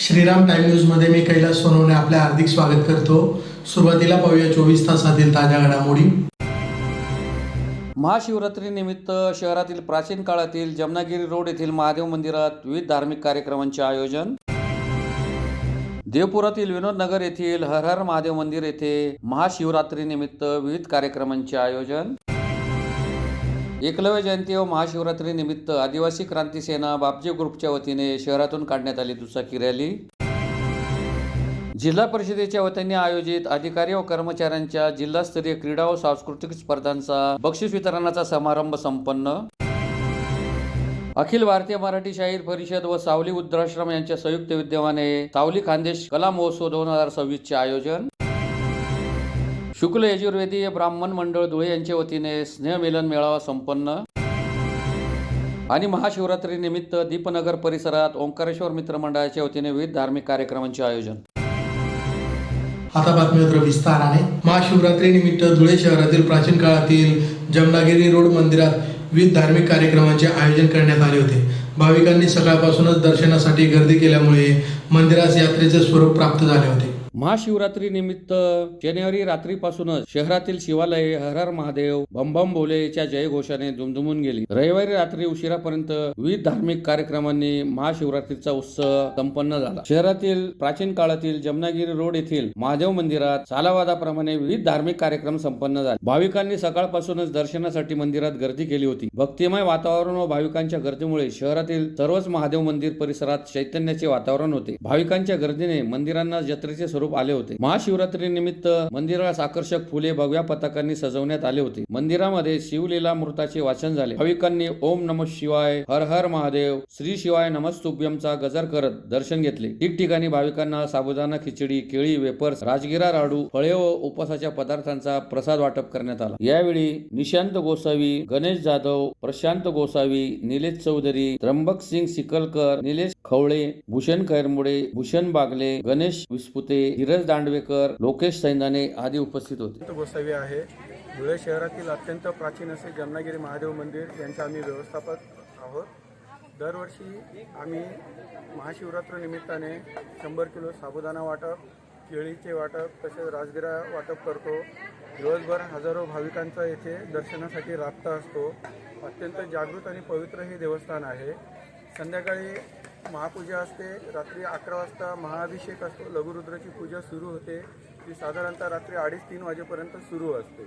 Shriram time न्यूजमध्ये मी कैलास सोनवणे आपले हार्दिक स्वागत करतो। सुरुवातीला पाहूया 24 तासातील ताज्या घडामोडी। महाशिवरात्रीनिमित्त शहरातील प्राचीन काळातील जमनागिरी रोड येथील महादेव मंदिरात विविध धार्मिक कार्यक्रमांचे आयोजन। देवपुरातील विनोद नगर येथील हर हर महादेव मंदिर येथे महाशिवरात्रीनिमित्त विविध कार्यक्रमांचे आयोजन। एकलव्य जयंती व महाशिवरात्रीनिमित्त आदिवासी क्रांती सेना बापजी ग्रुपच्या वतीने शहरातून काढण्यात आली दुचाकी रॅली। जिल्हा परिषदेच्या वतीने आयोजित अधिकारी व कर्मचाऱ्यांच्या जिल्हास्तरीय क्रीडा व सांस्कृतिक स्पर्धांचा बक्षीस वितरणाचा समारंभ संपन्न। अखिल भारतीय मराठी शाहीर परिषद व सावली वृद्धाश्रम यांच्या संयुक्त विद्यमाने सावली खानदेश कला महोत्सव 2026 चे आयोजन। शुक्ल यजुर्वेदीय ब्राह्मण मंडळ धुळे यांच्या वतीने स्नेहमिलन मेळावा संपन्न। आणि महाशिवरात्री निमित्त दीपनगर परिसरात ओंकारेश्वर मित्र मंडळाच्या वतीने विविध धार्मिक कार्यक्रमांचे आयोजन। आता बातमीपत्र विस्ताराने। महाशिवरात्री निमित्त धुळे शहरातील प्राचीन काळातील जमनागिरी रोड मंदिरात विविध धार्मिक कार्यक्रमांचे आयोजन करण्यात आले होते। भाविकांनी सकाळपासूनच दर्शनासाठी गर्दी केल्यामुळे मंदिरास यात्रेचे स्वरूप प्राप्त झाले होते। महाशिवरात्री निमित्त शनिवारी रात्रीपासूनच शहरातील शिवालये हर हर महादेव बम बम भोलेच्या जयघोषाने दुमदुमून गेली। रविवारी रात्री उशिरापर्यंत विविध धार्मिक कार्यक्रमांनी महाशिवरात्रीचा उत्सव संपन्न झाला। शहरातील प्राचीन काळातील जमनागिरी रोड येथील महादेव मंदिरात सालावादाप्रमाणे विविध धार्मिक कार्यक्रम संपन्न झाले। भाविकांनी सकाळपासूनच दर्शनासाठी मंदिरात गर्दी केली होती। भक्तिमय वातावरण व भाविकांच्या गर्दीमुळे शहरातील सर्वच महादेव मंदिर परिसरात चैतन्याचे वातावरण होते। भाविकांच्या गर्दीने मंदिरांना जत्रेचे स्वरूप आले होते। महाशिवरात्री निमित्त मंदिरास आकर्षक फुले भगव्या पताकांनी सजवण्यात आले होते। मंदिरामध्ये शिवलीला मृताचे वाचन झाले। भाविकांनी ओम नमः शिवाय, हर हर महादेव, श्री शिवाय नमस्तुभ्यमचा गजर करत दर्शन घेतले। ठिकठिकाणी भाविकांना साबुदाणा खिचडी, केळी, वेपर्स, राजगिरा लाडू, फळे व उपवासाच्या पदार्थांचा प्रसाद वाटप करण्यात आला। यावेळी निशांत गोसावी, गणेश जाधव, प्रशांत गोसावी, निलेश चौधरी, त्र्यंबक सिंग सिकलकर, निलेश खवळे, भूषण खैरमुडे, भूषण बागले, गणेश विस्पुते, धीरज दांडवेकर, लोकेश सैंदाने आदी उपस्थित होते। गोसावी आहे। धुळे शहरातील अत्यंत प्राचीन असे जमनागिरी महादेव मंदिर यांचे आम्ही व्यवस्थापक आहोत। दरवर्षी आम्ही महाशिवरात्र निमित्ताने 100 किलो साबुदाणा वाटप, केळीचे वाटप तसेच राजगिरा वाटप करतो। दिवसभर हजारो भाविकांचा येथे दर्शनासाठी राबता असतो। अत्यंत जागृत आणि पवित्र हे देवस्थान आहे। संध्याकाळी महापूजा असते। रात्री 11 वाजता महाअभिषेक असतो। लघुरुद्राची पूजा सुरू होते। ती साधारणतः रात्री 2:30-3 वाजेपर्यंत सुरू असते।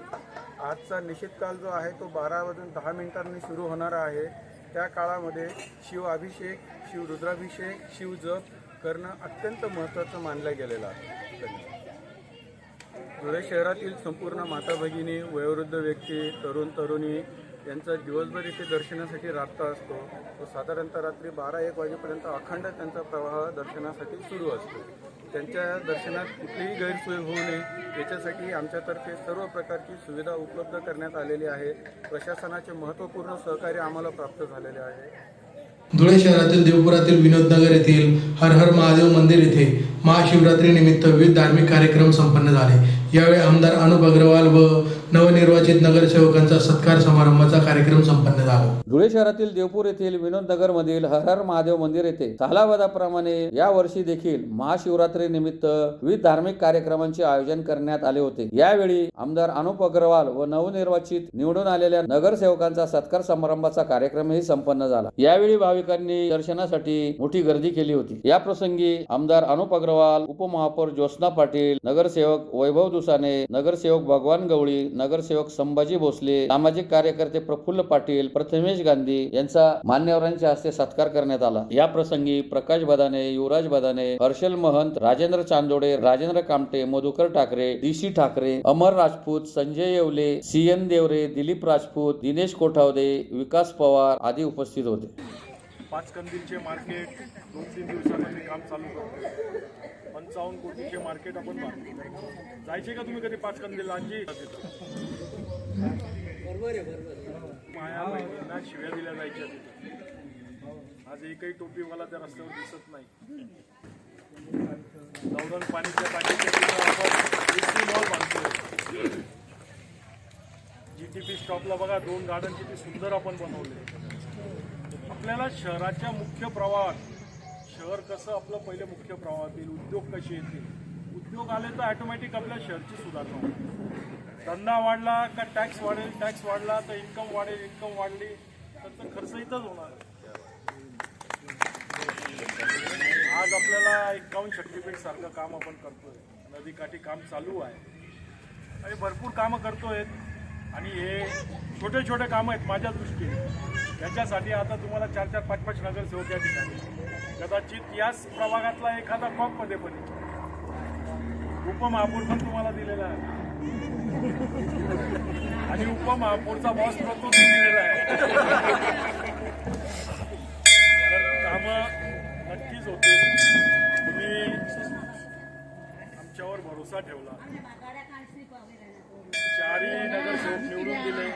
आजचा निश्चित काल जो आहे तो 12:10 सुरू होणार आहे। त्या काळामध्ये शिव अभिषेक, शिवरुद्राभिषेक, शिवजप करणं अत्यंत महत्त्वाचं मानलं गेलेलं आहे। धुळे शहरातील संपूर्ण माता भगिनी, वयोवृद्ध व्यक्ती, तरुण तरुणी यांचा दिवसभर इथे दर्शनासाठी राबता असतो। तो साधारणतः रात्री 12-1 वाजेपर्यंत अखंड त्यांचा प्रवाह दर्शनासाठी सुरू असतो। त्यांच्या दर्शनात कुठलीही गैरसोय होऊ नये याच्यासाठी आमच्यातर्फे सर्व प्रकारची सुविधा उपलब्ध करण्यात आलेली आहे। प्रशासनाचे महत्त्वपूर्ण सहकार्य आम्हाला प्राप्त झालेले आहे। धुळे शहरातील देवपुरातील विनोद नगर येथील हर हर महादेव मंदिर येथे महाशिवरात्री निमित्त विविध धार्मिक कार्यक्रम संपन्न झाले। यावेळी आमदार अनुप अग्रवाल व नवनिर्वाचित नगरसेवकांचा सत्कार समारंभाचा कार्यक्रम संपन्न झाला। धुळे शहरातील देवपूर येथील विनोद नगर मधील हर हर महादेव मंदिर येथे सालावादाप्रमाणे या वर्षी देखील महाशिवरात्री निमित्त विविध धार्मिक कार्यक्रमांचे आयोजन करण्यात आले होते। यावेळी आमदार अनुप अग्रवाल व नवनिर्वाचित निवडून आलेल्या नगरसेवकांचा सत्कार समारंभाचा कार्यक्रमही संपन्न झाला। यावेळी भाविकांनी दर्शनासाठी मोठी गर्दी केली होती। या प्रसंगी आमदार अनुप अग्रवाल, उपमहापौर ज्योत्स्ना पाटील, नगरसेवक वैभव दुसाने, नगरसेवक भगवान गवळी, नगरसेवक संभाजी भोसले, सामाजिक कार्यकर्ते प्रफुल्ल पाटील, प्रथमेश गांधी यांचा मान्यवरांच्या हस्ते सत्कार करण्यात आला। या प्रसंगी प्रकाश बदाने, युवराज बदाने, हर्षल महंत, राजेंद्र चांदोडे, राजेंद्र कामटे, मधुकर ठाकरे, डीसी ठाकरे, अमर राजपूत, संजय येवले, सीएन देवरे, दिलीप राजपूत, दिनेश कोठावदे, विकास पवार आदी उपस्थित होते। पाचकंदीलचे मार्केट 2-3 दिवसामध्ये काम चालू करतो। 55 कोटीचे मार्केट आपण बांधतो। जायचे का तुम्ही कधी पाचकंदील? आजी माया बहिणींना शिव्या दिल्या जायच्या तिथे। आज एकही टोपीवाला त्या रस्त्यावर दिसत नाही। दौडण पाणीच्या टाकीच्या आपण एसी मॉल बांधतो। जीटीपी स्टॉपला बघा 2 गार्डन किती सुंदर आपण बनवले। आपल्याला शहराच्या मुख्य प्रवाहात शहर कसं आपलं पहिले मुख्य प्रवाहातील, उद्योग कसे येतील, उद्योग आले तर ऑटोमॅटिक आपल्या शहरची सुधारणा होईल. धंदा वाढला का टॅक्स वाढेल, टॅक्स वाढला तर इन्कम वाढेल, इन्कम वाढली तर खर्च इथंच होणार. आज आपल्याला 51 शक्तीपीठ सारखं काम आपण करतोय, नदीकाठी काम चालू आहे आणि भरपूर कामं करतोय. आणि हे छोटे छोटे कामं आहेत माझ्या दृष्टीने. त्याच्यासाठी आता तुम्हाला 4-4, 5-5 नगरसेवक या ठिकाणी, कदाचित याच प्रभागातला एखादा कॉपमध्ये पण उपमहापौर पण तुम्हाला दिलेला आहे आणि उपमहापौरचा बॉस पण तो दिलेला आहे. तर कामं नक्कीच होतील. तुम्ही आमच्यावर भरोसा ठेवला, 4ही नगरसेवक निवडून दिले,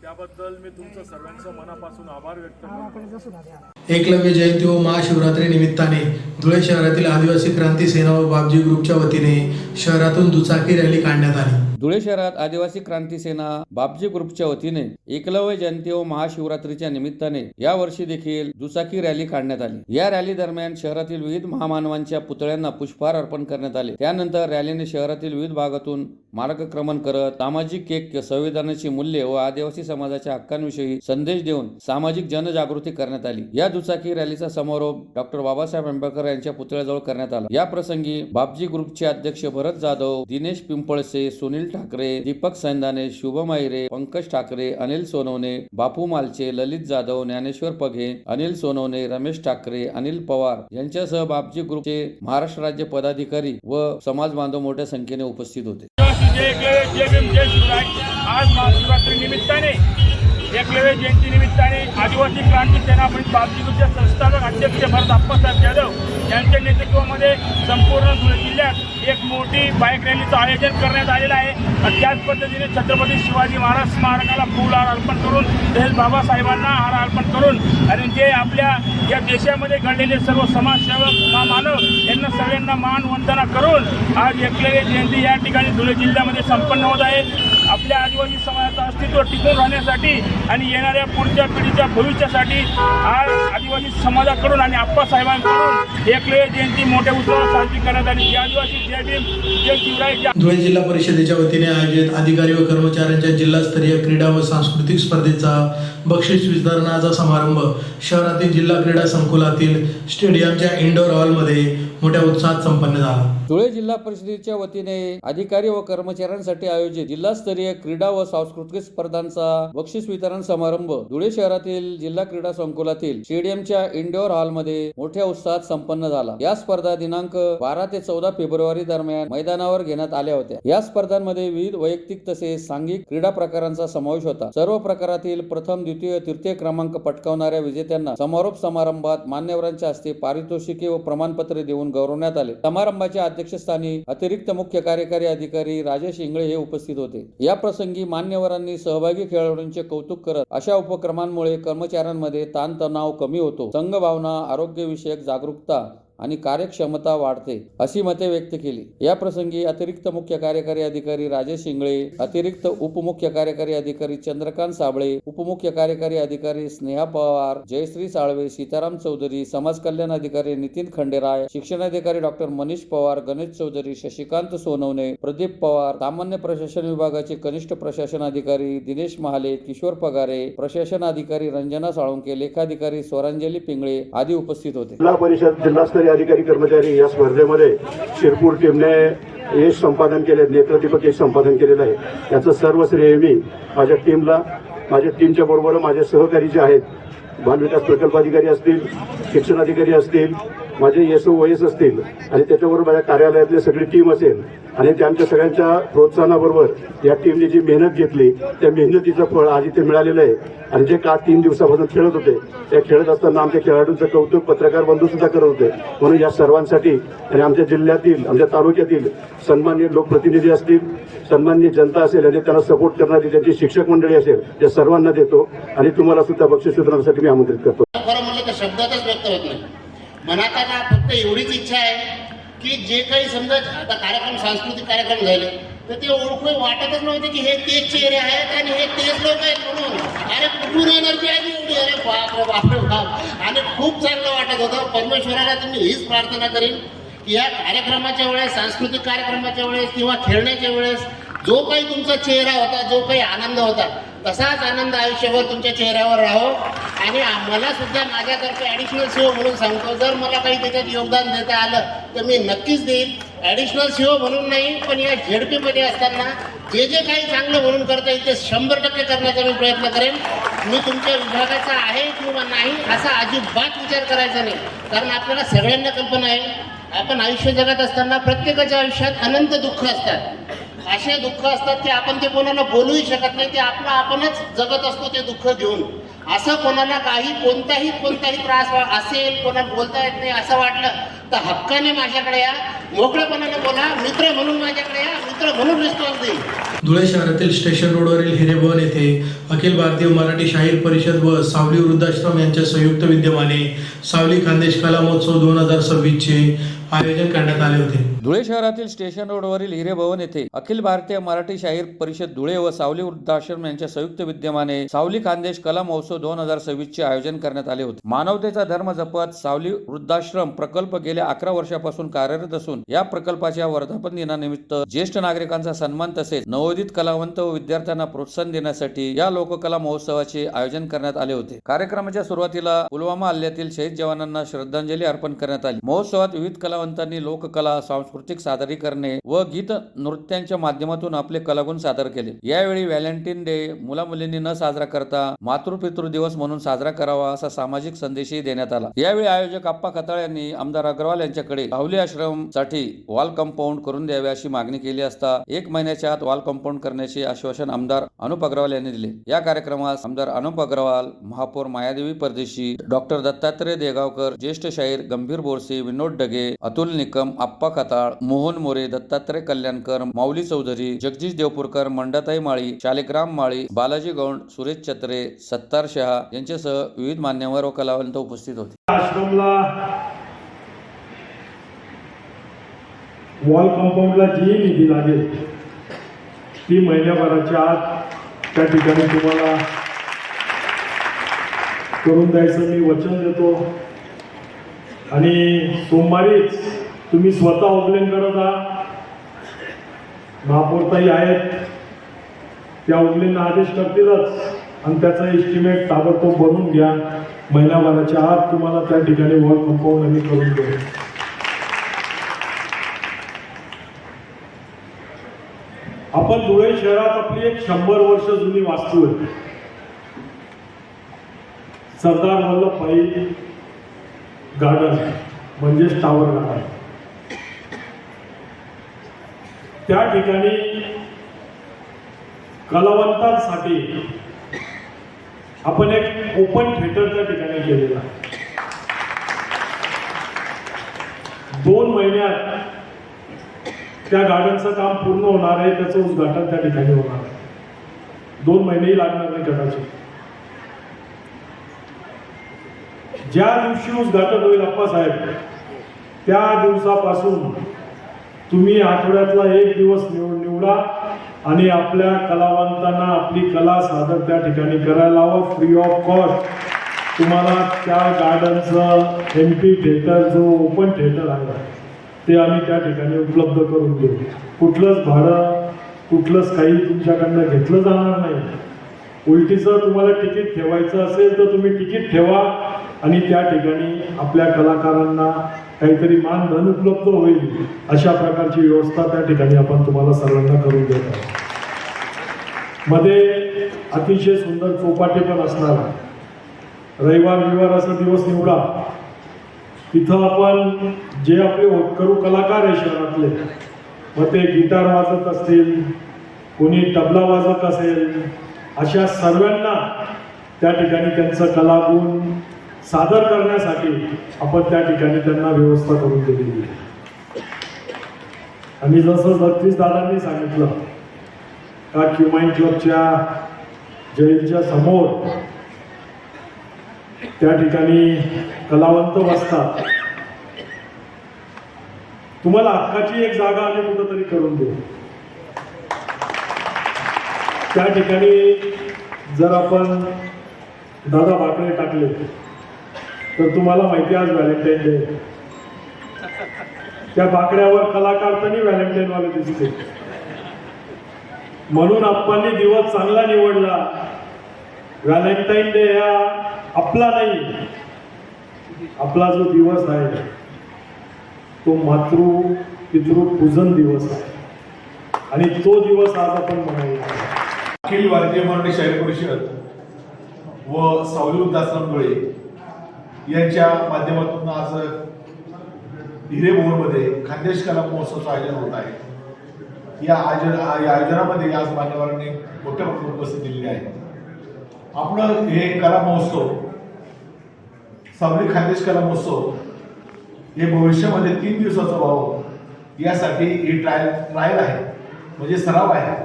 त्याबद्दल मी तुमचं सर्वांचं मनापासून आभार व्यक्त करतो. एकलव्य जयंती व महाशिवरात्री निमित्ताने धुळे शहरातील आदिवासी क्रांती सेना व बापजी ग्रुपच्या वतीने शहरातून दुचाकी रॅली काढण्यात आली. धुळे शहरात आदिवासी क्रांती सेना बापजी ग्रुपच्या वतीने एकलव्य जयंती व महाशिवरात्रीच्या निमित्ताने या वर्षी देखील दुचाकी रॅली काढण्यात आली. या रॅली दरम्यान शहरातील विविध महामानवांच्या पुतळ्यांना पुष्पहार अर्पण करण्यात आले. त्यानंतर रॅलीने शहरातील विविध भागातून मार्गक्रमण करत सामाजिक ऐक्य, संविधानाची मूल्ये व आदिवासी समाजाच्या हक्कांविषयी संदेश देऊन सामाजिक जनजागृती करण्यात आली. या दुचाकी रॅलीचा समारोप डॉक्टर बाबासाहेब आंबेडकर यांच्या पुतळ्याजवळ करण्यात आला. या प्रसंगी बापजी ग्रुपचे अध्यक्ष भरत जाधव, दिनेश पिंपळसे, सुनील ठाकरे, दीपक सैंदाने, शुभम आहिरे, पंकज ठाकरे, अनिल सोनवणे, बापू मालचे, ललित जाधव, ज्ञानेश्वर पघे, अनिल सोनवणे, रमेश ठाकरे, अनिल पवार यांच्यासह बापजी ग्रुपचे महाराष्ट्र राज्य पदाधिकारी व समाज बांधव मोठ्या संख्येने उपस्थित होते. आज महाशिवरात्री निमित्ताने, एकलव्य जयंती निमित्ताने आदिवासी क्रांती सेना बापजी ग्रुपचे संस्थापक अध्यक्ष भरत आप्पासाहेब जाधव यांच्या नेतृत्वामध्ये संपूर्ण धुळे जिल्ह्यात एक मोठी बाईक रॅलीचं आयोजन करण्यात आलेलं आहे. आणि त्याच पद्धतीने छत्रपती शिवाजी महाराज स्मारकाला फुलहार अर्पण करून, तसेच बाबासाहेबांना हार अर्पण करून आणि जे आपल्या या देशामध्ये घडलेले सर्व समाजसेवक मानव यांना सगळ्यांना मान वंदना करून आज एकलव्य जयंती या ठिकाणी धुळे जिल्ह्यामध्ये संपन्न होत आहे. आपल्या आदिवासी समाजाचं अस्तित्व टिकून राहण्यासाठी आणि येणाऱ्या पुढच्या पिढीच्या भविष्यासाठी आज आदिवासी समाजाकडून आणि आप्पासाहेबांकडून एकलव्य जयंती मोठ्या उत्सवात साजरी करण्यात आली. जय आदिवासी, जय भीम, जय शिवराय. धुळे जिल्हा परिषदेच्या वतीने आयोजित अधिकारी व कर्मचाऱ्यांच्या जिल्हास्तरीय क्रीडा व सांस्कृतिक स्पर्धेचा बक्षीस वितरणाचा समारंभ शहरातील जिल्हा क्रीडा संकुलातील स्टेडियमच्या इंडोर हॉलमध्ये मोठ्या उत्साहात संपन्न झाला. धुळे जिल्हा परिषदेच्या वतीने अधिकारी व कर्मचाऱ्यांसाठी आयोजित जिल्हास्तरीय क्रीडा व सांस्कृतिक स्पर्धांचा बक्षीस वितरण समारंभ धुळे शहरातील जिल्हा क्रीडा संकुलातील स्टेडियमच्या इंडोर हॉलमध्ये मोठ्या उत्साहात संपन्न झाला. या स्पर्धा दिनांक 12 ते 14 फेब्रुवारी दरम्यान मैदानावर घेण्यात आल्या होत्या. या स्पर्धांमध्ये विविध वैयक्तिक तसेच सांघिक क्रीडा प्रकारांचा समावेश होता. सर्व प्रकारातील प्रथम, द्वितीय, तृतीय क्रमांक पटकावणाऱ्या विजेत्यांना समारोप समारंभात मान्यवरांच्या हस्ते पारितोषिके व प्रमाणपत्रे देऊन गौरवण्यात आले. समारंभाच्या अध्यक्षस्थानी अतिरिक्त मुख्य कार्यकारी अधिकारी राजेश इंगळे हे उपस्थित होते. या प्रसंगी मान्यवरांनी सहभागी खेळाडूंचे कौतुक करत अशा उपक्रमांमुळे कर्मचाऱ्यांमध्ये ताणतणाव कमी होतो, संघभावना, आरोग्यविषयक जागरूकता आणि कार्यक्षमता वाढते अशी मते व्यक्त केली. या प्रसंगी अतिरिक्त मुख्य कार्यकारी अधिकारी राजेश इंगळे, अतिरिक्त उपमुख्य कार्यकारी अधिकारी चंद्रकांत साबळे, उपमुख्य कार्यकारी अधिकारी स्नेहा पवार, जयश्री साळवे, सीताराम चौधरी, समाज कल्याण अधिकारी नितीन खंडेराय, शिक्षणाधिकारी डॉक्टर मनीष पवार, गणेश चौधरी, शशिकांत सोनवणे, प्रदीप पवार, सामान्य प्रशासन विभागाचे कनिष्ठ प्रशासन अधिकारी दिनेश महाले, किशोर पगारे, प्रशासन अधिकारी रंजना साळुंके, लेखाधिकारी स्वरांजली पिंगळे आदी उपस्थित होते. जिल्हा परिषद जिल्हास्तरीय अधिकारी कर्मचारी या स्पर्धेमध्ये शिरपूर टीमने यश संपादन केले, नेत्रदीपक यश संपादन केलेलं आहे. याचं सर्व श्रेय मी माझ्या टीमला, माझ्या टीमच्या बरोबर माझे सहकारी जे आहेत, बालविकास प्रकल्प अधिकारी असतील, शिक्षण अधिकारी असतील, माझे SOS असतील आणि त्याच्याबरोबर माझ्या कार्यालयातली सगळी टीम असेल आणि त्यांच्या सगळ्यांच्या प्रोत्साहनाबरोबर या टीमने जी मेहनत घेतली त्या मेहनतीचं फळ आज इथे मिळालेलं आहे. आणि जे का 3 दिवसापासून खेळत होते त्या खेळत असताना आमच्या खेळाडूंचं कौतुक पत्रकार बंधू सुद्धा करत होते. म्हणून या सर्वांसाठी आणि आमच्या जिल्ह्यातील, आमच्या तालुक्यातील सन्माननीय लोकप्रतिनिधी असतील, सन्माननीय जनता असेल आणि त्यांना सपोर्ट करणारी त्यांची शिक्षक मंडळी असेल, त्या सर्वांना देतो आणि तुम्हाला सुद्धा बक्षीस वितरणासाठी मी आमंत्रित करतो. खरं म्हणलं तर शब्दातच व्यक्त होत नाही. मनात आता फक्त एवढीच इच्छा आहे की जे काही समजा आता कार्यक्रम, सांस्कृतिक कार्यक्रम झाले तर ते ओळखू वाटतच नव्हते की हे तेच चेहरे आहेत आणि हे तेच लोक आहेत म्हणून. अरे कुठून एनर्जी आली एवढी, अरे बाप रे बाप रे बाप. आणि खूप चांगलं वाटत होतं. परमेश्वराला तुम्ही हीच प्रार्थना करीन की या कार्यक्रमाच्या वेळेस, सांस्कृतिक कार्यक्रमाच्या वेळेस किंवा खेळण्याच्या वेळेस जो काही तुमचा चेहरा होता, जो काही आनंद होता, तसाच आनंद आयुष्यभर तुमच्या चेहऱ्यावर राहो. आणि मला सुद्धा माझ्यातर्फे ॲडिशनल सीओ म्हणून सांगतो, जर मला काही त्याच्यात योगदान देता आलं तर मी नक्कीच देईन. ॲडिशनल सीओ म्हणून नाही, पण या झेडपीमध्ये असताना जे जे काही चांगलं म्हणून करता येईल ते 100% करण्याचा मी प्रयत्न करेन. मी तुमच्या विभागाचा आहे किंवा नाही असा अजिबात विचार करायचा नाही. कारण आपल्याला सगळ्यांना कल्पना आहे, आपण आयुष्य जगत असताना प्रत्येकाच्या आयुष्यात अनंत दुःख असतात. असे दुःख असतात की आपण ते कोणाला बोलूही शकत नाही. ते आपणच जगत असतो ते दुःख घेऊन. असं कोणाला कोणताही त्रास असेल, कोणाला बोलता येत नाही असं वाटलं तर हक्काने माझ्याकडे या, मोकळेपणाने बोला. मित्र म्हणून माझ्याकडे या, मित्र म्हणून रिस्पॉन्स देईल. धुळे शहरातील स्टेशन रोडवरील हिरेभवन येथे अखिल भारतीय मराठी शाहीर परिषद व सावली वृद्धाश्रम यांच्या संयुक्त विद्यमाने सावली खानदेश कला महोत्सव 2026 चे आयोजन करण्यात आले होते. धुळे शहरातील स्टेशन रोडवरील हिरेभवन येथे अखिल भारतीय मराठी शाहीर परिषद धुळे व सावली वृद्धाश्रम यांच्या संयुक्त विद्यमाने सावली खानदेश कला महोत्सव 2026 चे आयोजन करण्यात आले होते. मानवतेचा धर्म जपत सावली वृद्धाश्रम प्रकल्प गेल्या 11 वर्षापासून कार्यरत असून या प्रकल्पाच्या वर्धापन दिनानिमित्त ज्येष्ठ नागरिकांचा सन्मान तसेच नवोदित कलावंत व विद्यार्थ्यांना प्रोत्साहन देण्यासाठी या लोककला महोत्सवाचे आयोजन करण्यात आले होते. कार्यक्रमाच्या सुरुवातीला पुलवामा हल्ल्यातील शहीद जवानांना श्रद्धांजली अर्पण करण्यात आली. महोत्सवात विविध कलावंतांनी लोककला, सांस्कृतिक सादरीकरणे व गीत नृत्यांच्या माध्यमातून आपले कलागुण सादर केले. यावेळी व्हॅलेंटाईन डे मुला मुलींनी न साजरा करता मातृपितृ दिवस म्हणून साजरा करावा असा सामाजिक संदेशही देण्यात आला. यावेळी आयोजक आप्पा खताळ यांनी आमदार अग्रवाल यांच्याकडे सावली आश्रम साठी वॉल कंपाऊंड करून द्यावे अशी मागणी केली असता 1 महिन्याच्या आत वॉल कंपाऊंड करण्याचे आश्वासन आमदार अनुप अग्रवाल यांनी दिले. या कार्यक्रमास आमदार अनुप अग्रवाल, महापौर मायादेवी परदेशी, डॉक्टर दत्तात्रय देगावकर, ज्येष्ठ शाहीर गंभीर बोरसे, विनोद डगे, अतुल निकम, आप्पा खताळ, मोहन मोरे, दत्तात्रय कल्याणकर, माऊली चौधरी, जगदीश देवपूरकर, मंडाताई माळी, शालिग्राम माळी, बालाजी गौंड, सुरेश छत्रे, सत्तार शहा यांच्यासह विविध मान्यवर व कलावंत उपस्थित होते. आश्रमला वॉल कंपाऊंडला जी निधी लागेल ती महिन्याभराच्या आत त्या ठिकाणी तुम्हाला करून द्यायचं मी वचन देतो. आणि सोमवारीच तुम्ही स्वतः ऑफलाईन करत आहात. महापौरताई आहेत त्या ऑफलाईन आदेश करतीलच आणि त्याचा एस्टिमेट ताबडतोब बनवून घ्या. महिन्याभराच्या आत तुम्हाला त्या ठिकाणी वॉल कंपाऊंड आम्ही करून देऊ. आपण धुळे शहरात आपली एक 100 वर्ष जुनी वास्तू आहे. सरदार वल्लभभाई गार्डन म्हणजेच टावर गार्डन. त्या ठिकाणी कलावंतांसाठी आपण एक ओपन थिएटर त्या ठिकाणी केलेला. 2 महिन्यात त्या गार्डनचं काम पूर्ण होणार आहे. त्याचं उद्घाटन त्या ठिकाणी होणार आहे. 2 महिनेही लागणार नाही कदाचित. ज्या दिवशी उद्घाटन होईल अप्पासाहेब त्या दिवसापासून तुम्ही आठवड्यातला 1 दिवस निवडा आणि आपल्या कलावंतांना आपली कला सादर त्या ठिकाणी करायला हवं. फ्री ऑफ कॉस्ट तुम्हाला त्या गार्डनचं MP थिएटर जो ओपन थिएटर आहे ते आम्ही त्या ठिकाणी उपलब्ध करून देऊ. कुठलंच भाडं कुठलंच काही तुमच्याकडनं घेतलं जाणार नाही. उलटीचं तुम्हाला तिकीट ठेवायचं असेल तर तुम्ही तिकीट ठेवा आणि त्या ठिकाणी आपल्या कलाकारांना काहीतरी मानधन उपलब्ध होईल अशा प्रकारची व्यवस्था त्या ठिकाणी आपण तुम्हाला सर्वांना करून देत आहोत. मध्ये अतिशय सुंदर चौपाटी पण असणार. रविवार असा दिवस निवडा. तिथं आपण जे आपले होतकरू कलाकार आहे शहरातले, मग ते गिटार वाजत असतील, कोणी तबला वाजत असेल, अशा सर्वांना त्या ठिकाणी त्यांचं कलागुण सादर करण्यासाठी आपण त्या ठिकाणी त्यांना व्यवस्था करून दिलेली आहे. आणि जसं जगदीश दादांनी सांगितलं का क्युमाइन क्लबच्या जैलच्या समोर त्या ठिकाणी कलावंत बसतात. तुम्हाला हक्काची एक जागा आम्ही कुठंतरी करून देऊ. त्या ठिकाणी जर आपण दादा भाकरे टाकले तर तुम्हाला माहिती आज व्हॅलेंटाईन डे. त्या बाकड्यावर कलाकार तरी व्हॅलेंटाईन वाले दिसते. म्हणून आपण दिवस चांगला निवडला. व्हॅलेंटाईन डे हा आपला नाही, आपला जो दिवस आहे तो पितृ पूजन दिवस आहे आणि तो दिवस आज आपण मनवला. अखिल भारतीय मराठी शाहीर परिषद व सावली वृद्धाश्रम धुळे यांच्या माध्यमातून आज हिरेभोरमध्ये खानदेश कला महोत्सवाचं आयोजन होत आहे. या आयोजनामध्ये आज मान्यवरांनी मोठ्या प्रमाणात उपस्थिती दिलेली आहे. आपण हे कला महोत्सव सावली खानदेश कला महोत्सव हे भविष्यामध्ये 3 दिवसाचा व्हावं यासाठी ही ट्रायल आहे, म्हणजे सराव आहे.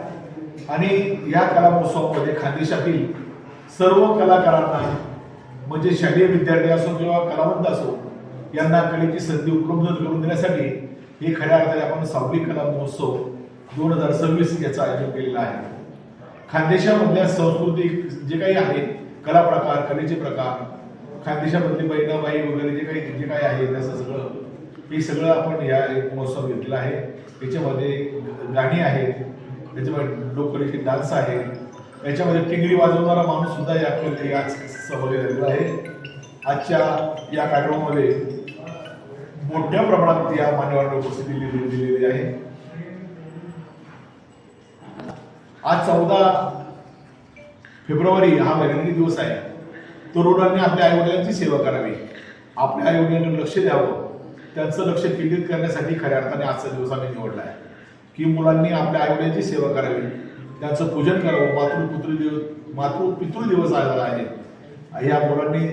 आणि या कला महोत्सवामध्ये खानदेशातील सर्व कलाकारांना, म्हणजे शालेय विद्यार्थी असो किंवा कलावंत असो, यांना कलेची संधी उपलब्ध करून देण्यासाठी हे खऱ्या अर्थाने आपण सावली कला महोत्सव 2026 याचं आयोजन केलेलं आहे. खानदेशामधल्या सांस्कृतिक जे काही आहे कला प्रकार, कलेचे प्रकार, खानदेशामधली बहिणाबाई वगैरे जे काही आहे त्याचं हे सगळं आपण या महोत्सव घेतलेला आहे. याच्यामध्ये गाणी आहेत, त्याच्यामध्ये लोककलेचे डान्स आहे, याच्यामध्ये टिंगरी वाजवणारा माणूस सुद्धा यात सहभागी झालेला आहे. आजच्या या कार्यक्रमामध्ये मोठ्या प्रमाणात या मान्यवरांना उपस्थिती दिलेली आहे. आज 14 फेब्रुवारी हा वैज्ञानिक दिवस आहे. तरुणांनी आपल्या आईवडिलांची सेवा करावी, आपल्या आईवडिलांकडे लक्ष द्यावं, त्यांचं लक्ष केंद्रित करण्यासाठी खऱ्या अर्थाने आजचा दिवस आम्ही निवडला आहे की मुलांनी आपल्या आईवडिलांची सेवा करावी, त्यांचं पूजन करावं. मातृपितृ दिवस आलेला आहे. या मुलांनी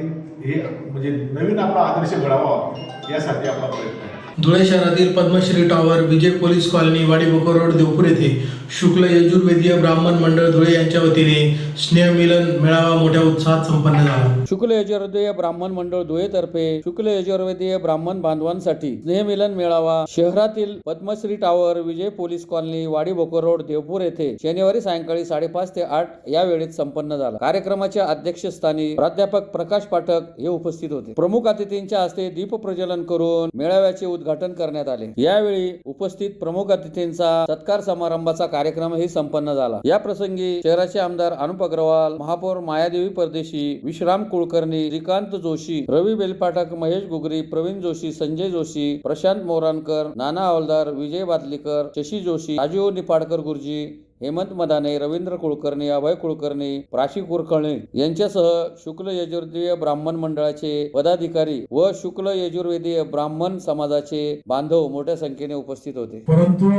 हे म्हणजे नवीन आपला आदर्श घडावा यासाठी आपला प्रयत्न आहे. धुळे शहरातील पद्मश्री टॉवर, विजय पोलीस कॉलनी, वाडीबोकर रोड, देवपूर येथे शुक्ल यजुर्वेदीय ब्राह्मण मंडळ धुळे यांच्या वतीने स्नेहमिलन मेळावा मोठ्या उत्साहात संपन्न झाला. शुक्ल यजुर्वेदीय ब्राह्मण मंडळ धुळेतर्फे शुक्ल यजुर्वेदीय ब्राह्मण बांधवांसाठी स्नेहमिलन मेळावा शहरातील पद्मश्री टॉवर, विजय पोलीस कॉलनी, वाडीबोकर रोड, देवपूर येथे शनिवारी सायंकाळी 5:30 ते 8 या वेळेत संपन्न झाला. कार्यक्रमाच्या अध्यक्षस्थानी प्राध्यापक प्रकाश पाठक हे उपस्थित होते. प्रमुख अतिथींच्या हस्ते दीप प्रज्वलन करून मेळाव्याचे उद्घाटन करण्यात आले. यावेळी उपस्थित प्रमुख अतिथींचा सत्कार समारंभाचा कार्यक्रमही संपन्न झाला. या प्रसंगी शहराचे आमदार अनुप अग्रवाल, महापौर मायादेवी परदेशी, विश्राम कुलकर्णी, श्रीकांत जोशी, रवी बेलपाठक, महेश गुगरी, प्रवीण जोशी, संजय जोशी, प्रशांत मोरानकर, नाना हवालदार, विजय बादलीकर, शशी जोशी, राजीव निपाडकर गुरुजी, हेमंत मदाने, रवींद्र कुलकर्णी, अभय कुलकर्णी, प्राची कुरकर्णी यांच्यासह शुक्ल यजुर्वेदीय ब्राह्मण मंडळाचे पदाधिकारी व शुक्ल यजुर्वेदीय ब्राह्मण समाजाचे बांधव मोठ्या संख्येने उपस्थित होते. परंतु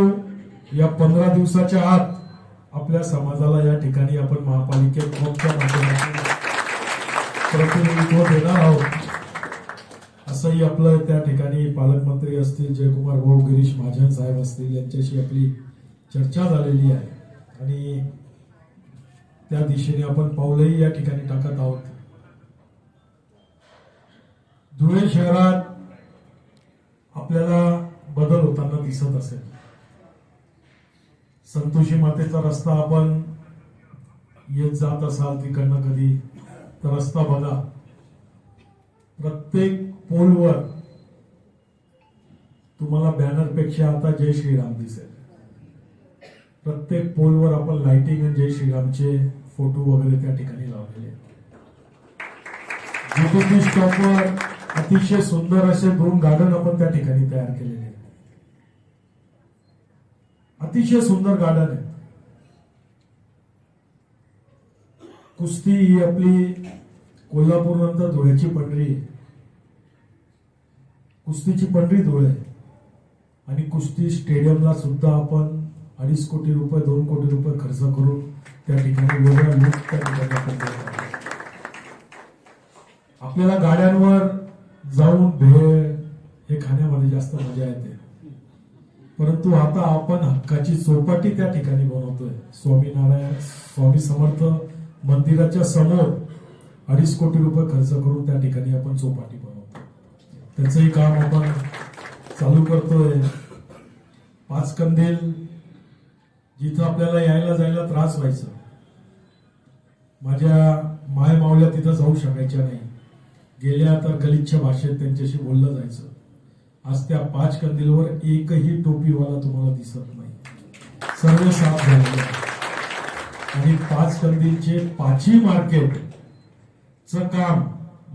या 15 दिवसाच्या आत आपल्या समाजाला या ठिकाणी आपण महापालिकेत मोठ्या माध्यमातून प्रतिनिधित्व देणार आहोत, असंही आपलं त्या ठिकाणी पालकमंत्री असतील, जयकुमार भाऊ, गिरीश महाजन साहेब असतील, यांच्याशी आपली चर्चा झालेली आहे आणि त्या दिशेने आपण पाऊलही या ठिकाणी टाकत आहोत. धुळे शहरात आपल्याला बदल होताना दिसत असेल. संतोषी मातेचा रस्ता आपण येत जात असाल तिकडनं कधी तर रस्ता बघा. प्रत्येक पोलवर तुम्हाला बॅनरपेक्षा आता जय श्रीराम दिसेल. प्रत्येक पोलवर आपण लाइटिंग आणि जय श्रीरामचे फोटो वगैरे त्या ठिकाणी लावलेले. जीपीटी स्टॉपवर अतिशय सुंदर असे 2 गार्डन आपण त्या ठिकाणी तयार केलेले. अतिशय सुंदर गार्डन आहे. कुस्ती ही आपली कोल्हापूर नंतर धुळ्याची पंढरी आहे. कुस्तीची पंढरी धुळे आणि कुस्ती स्टेडियमला सुद्धा आपण 2.5 कोटी रुपये 2 कोटी रुपये खर्च करून त्या ठिकाणी वेगळा लूक त्या ठिकाणी आपल्याला गाड्यांवर जाऊन भेळ हे खाण्यामध्ये जास्त मजा येते. परंतु आता आपण हक्काची चौपाटी त्या ठिकाणी बनवतोय. स्वामी समर्थ मंदिराच्या समोर 2.5 कोटी रुपये खर्च करून त्या ठिकाणी आपण चौपाटी बनवतो. त्याचंही काम आपण चालू करतोय. 5 कंदील जिथं आपल्याला यायला जायला त्रास व्हायचा माझ्या माय मावल्या तिथं जाऊ शकायच्या नाही. गेल्या तर गलिच्छ भाषेत त्यांच्याशी बोललं जायचं. आज त्या 5 कंदीलवर एकही टोपीवाला तुम्हाला दिसत नाही. सर्व साफ झालेले आहे. आणि 5 कंदीलचे 5ही मार्केटचं काम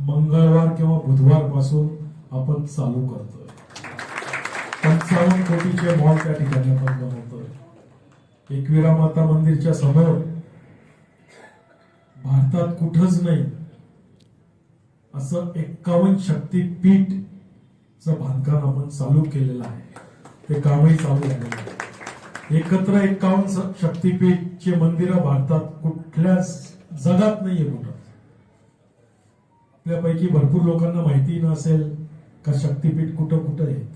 मंगळवार किंवा बुधवार पासून आपण चालू करतोय. 55 कोटीचे मॉल त्या ठिकाणी आपण बनवतोय. एकविरा माता मंदिरच्या समोर भारतात कुठंच नाही असं 51 शक्तीपीठचं बांधकाम आपण चालू केलेलं आहे. ते कामही चालू झालेलं आहे. एकत्र 51 शक्तीपीठचे मंदिरं भारतात कुठल्याच जगात नाहीये कुठं. आपल्यापैकी भरपूर लोकांना माहिती नसेल का शक्तीपीठ कुठं कुठं आहेत.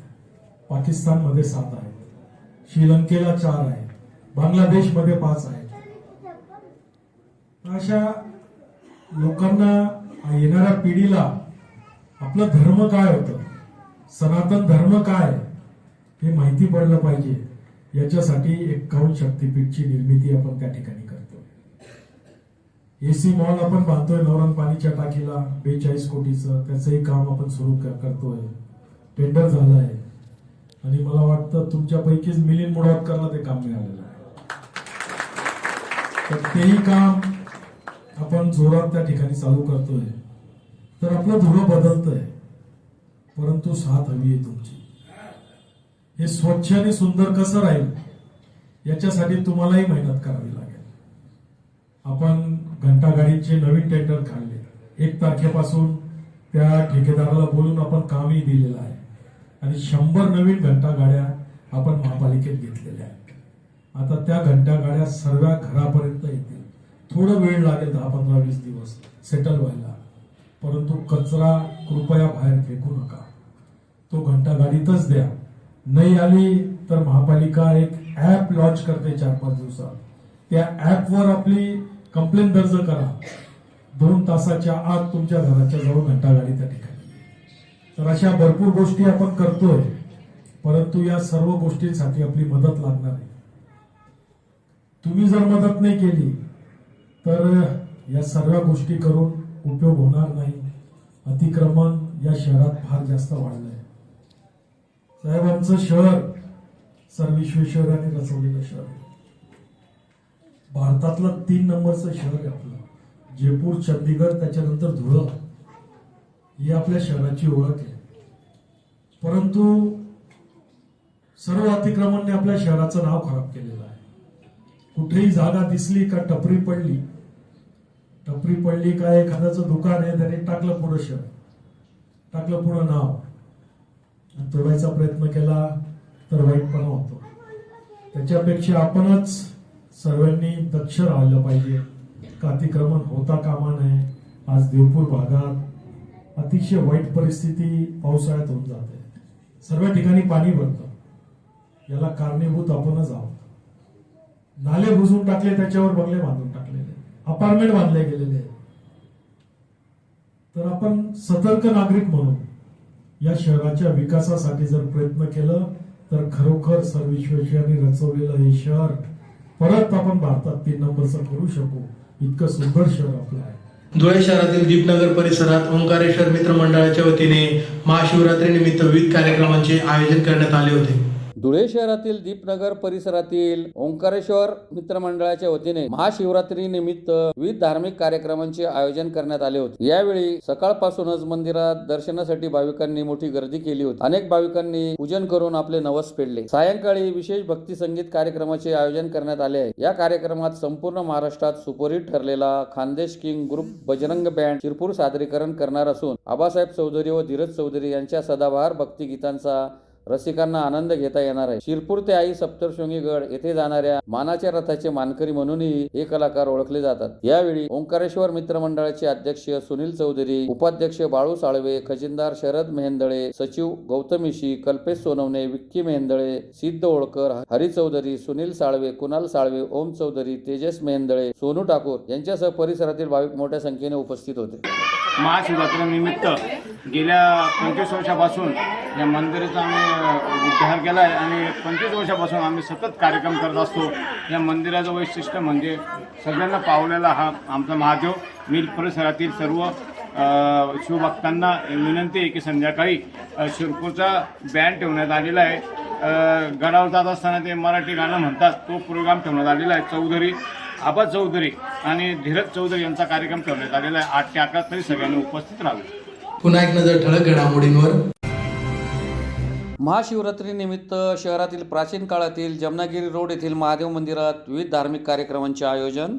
पाकिस्तानमध्ये 7 आहेत, श्रीलंकेला 4 आहेत, बांगलादेशमध्ये 5 आहेत. अशा लोकांना, येणाऱ्या पिढीला आपलं धर्म काय होतं, सनातन धर्म काय हे माहिती पडलं पाहिजे. याच्यासाठी 51 शक्तीपीठची निर्मिती आपण त्या ठिकाणी करतोय. एसी मॉल आपण बांधतोय नवरंग पाणीच्या टाकीला 42 कोटीचं. त्याचंही काम आपण सुरू करतोय. टेंडर झालं आहे आणि मला वाटतं तुमच्यापैकीच मिलिंद मुळावतकरला ते काम मिळालेलं आहे. तर तेही काम आपण जोरात त्या ठिकाणी चालू करतोय. तर आपलं धुरं बदलतंय, परंतु साथ हवी आहे तुमची. हे स्वच्छ आणि सुंदर कसं राहील याच्यासाठी तुम्हालाही मेहनत करावी लागेल. आपण घंटागाडीचे नवीन टेंडर काढले. 1 तारखेपासून त्या ठेकेदाराला बोलून आपण कामही दिलेलं आहे आणि 100 नवीन घंटागाड्या आपण महापालिकेत घेतलेल्या आहेत. आता त्या घंटागाड्या सर्व घरापर्यंत येतील. थोडं वेळ लागेल, 10-15-20 दिवस सेटल व्हायला, परंतु कचरा कृपया बाहेर फेकू नका. तो घंटागाडीतच द्या. नाही आली तर महापालिका एक ऍप लॉन्च करते 4-5 दिवसात. त्या ऍपवर आपली कंप्लेंट दर्ज करा. 2 तासाच्या आत तुमच्या घराच्या जवळ घंटागाडी त्या ठिकाणी. तर अशा भरपूर गोष्टी आपण करतोय, परंतु या सर्व गोष्टींसाठी आपली मदत लागणार आहे. तुम्ही जर मदत नाही केली तर या सर्व गोष्टी करून उपयोग होणार नाही. अतिक्रमण या शहरात फार जास्त वाढलंय. साहेब, आमचं शहर सर विश्वेश्वरांनी रचवलेलं शहर आहे. भारतातलं 3 नंबरचं शहर आहे आपलं. जयपूर, चंदीगड, त्याच्यानंतर धुळं ही आपल्या शहराची ओळख आहे. परंतु सर्व अतिक्रमणने आपल्या शहराचं नाव खराब केलेलं आहे. कुठेही जागा दिसली का टपरी पडली का एखाद्याचं दुकान आहे त्याने टाकलं पुढं शहर, टाकलं पुढं नाव. तोडायचा प्रयत्न केला तर वाईटपणा होतो. त्याच्यापेक्षा आपणच सर्वांनी दक्ष राहिलं पाहिजे. अतिक्रमण होता कामा नये. आज देवपूर भागात अतिशय वाईट परिस्थिती पावसाळ्यात होऊन जाते. सर्व ठिकाणी पाणी भरतं. याला कारणीभूत आपणच आहोत. नाले बुजवून टाकले, त्याच्यावर बंगले बांधून टाकलेले, अपार्टमेंट बांधले गेलेले. तर आपण सतर्क नागरिक म्हणून या शहराच्या विकासासाठी जर प्रयत्न केलं तर खरोखर सर विश्वेश्वरांनी रचवलेलं हे शहर परत आपण भारतात 3 नंबरचं करू शकू. इतकं सुंदर शहर आपलं आहे. धुळे शहरातील दीपनगर परिसरात ओंकारेश्वर मित्र मंडळाच्या वतीने महाशिवरात्री निमित्त विविध कार्यक्रमांचे आयोजन करण्यात आले होते. धुळे शहरातील दीपनगर परिसरातील ओंकारेश्वर मित्रमंडळाच्या वतीने महाशिवरात्री निमित्त विविध धार्मिक कार्यक्रमांचे आयोजन करण्यात आले होते. यावेळी सकाळपासूनच मंदिरात दर्शनासाठी भाविकांनी मोठी गर्दी केली होती. अनेक भाविकांनी पूजन करून आपले नवस फेडले. सायंकाळी विशेष भक्ती संगीत कार्यक्रमाचे आयोजन करण्यात आले आहे. या कार्यक्रमात संपूर्ण महाराष्ट्रात सुपरहिट ठरलेला Khandesh king group Bajrang band Shirpur सादरीकरण करणार असून आबासाहेब चौधरी व धीरज चौधरी यांच्या सदाबहार भक्तिगीतांचा रसिकांना आनंद घेता येणार आहे. शिरपूर ते आई सप्तशृंगी गड येथे जाणाऱ्या मानाच्या रथाचे मानकरी म्हणूनही हे कलाकार ओळखले जातात. यावेळी ओंकारेश्वर मित्रमंडळाचे अध्यक्ष सुनील चौधरी, उपाध्यक्ष बाळू साळवे, खजिनदार शरद मेहेंदळे, सचिव गौतमीशी, कल्पेश सोनवणे, विक्की मेहेंदळे, सिद्ध ओळकर, हरी चौधरी, सुनील साळवे, कुणाल साळवे, ओम चौधरी, तेजस मेहेंदळे, सोनू ठाकूर यांच्यासह परिसरातील भाविक मोठ्या संख्येने उपस्थित होते. महाशिवरात्रीनिमित्त गेल्या 25 वर्षापासून या मंदिराचा आम्ही उद्धार केला आहे आणि 25 वर्षापासून आम्ही सतत कार्यक्रम करत असतो. या मंदिराचं वैशिष्ट्य म्हणजे सगळ्यांना पावलेला हा आमचा महादेव. मिल परिसरातील सर्व शिवभक्तांना विनंती आहे की संध्याकाळी शिरपूरचा बँड ठेवण्यात आलेला आहे. गडावर जात असताना ते मराठी गाणं म्हणतात, तो प्रोग्राम ठेवण्यात आलेला आहे. चौधरी आबा चौधरी आणि धीरज चौधरी यांचा कार्यक्रम ठेवण्यात आलेला आहे. 8 ते 11 तरी सगळ्यांनी उपस्थित राहावे. पुन्हा एक नजर ठळक घडामोडींवर. महाशिवरात्रीनिमित्त शहरातील प्राचीन काळातील जमनागिरी रोड येथील महादेव मंदिरात विविध धार्मिक कार्ಯಕ್ರमांचे आयोजन.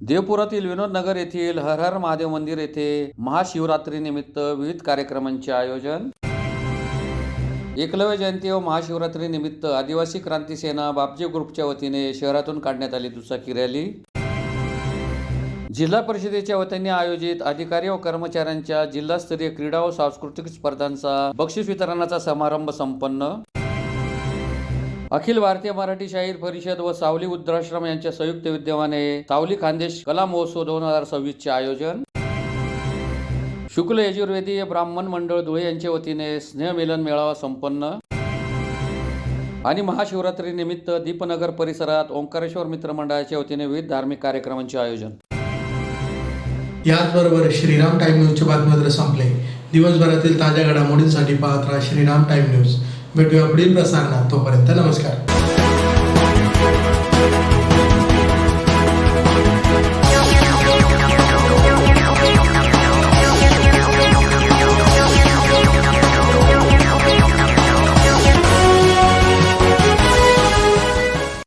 देवपुरातील विनोदनगर येथील हर हर महादेव मंदिर येथे महाशिवरात्रीनिमित्त विविध कार्यक्रमांचे आयोजन. एकलव्य जयंती व महाशिवरात्रीनिमित्त आदिवासी क्रांती सेना बापजे ग्रुपच्या वतीने शहरातून काढण्यात आली दुचाकी रॅली. जिल्हा परिषदेच्या वतीने आयोजित अधिकारी व कर्मचाऱ्यांच्या जिल्हास्तरीय क्रीडा व सांस्कृतिक स्पर्धांचा बक्षीस वितरणाचा समारंभ संपन्न. अखिल भारतीय मराठी शाहीर परिषद व सावली वृद्धाश्रम यांच्या संयुक्त विद्यमाने सावली खानदेश कला महोत्सव 2026चे आयोजन. शुक्ल यजुर्वेदीय ब्राह्मण मंडळ धुळे यांच्या वतीने स्नेहमिलन मेळावा संपन्न. आणि महाशिवरात्रीनिमित्त दीपनगर परिसरात ओंकारेश्वर मित्रमंडळाच्या वतीने विविध धार्मिक कार्यक्रमांचे आयोजन. याचबरोबर श्रीराम टाइम न्यूजचे बातमीपत्र संपले. दिवसभरातील ताज्या घडामोडींसाठी पाहत राहा श्रीराम टाइम न्यूज. भेटूया पुढील प्रसारणात. तोपर्यंत नमस्कार.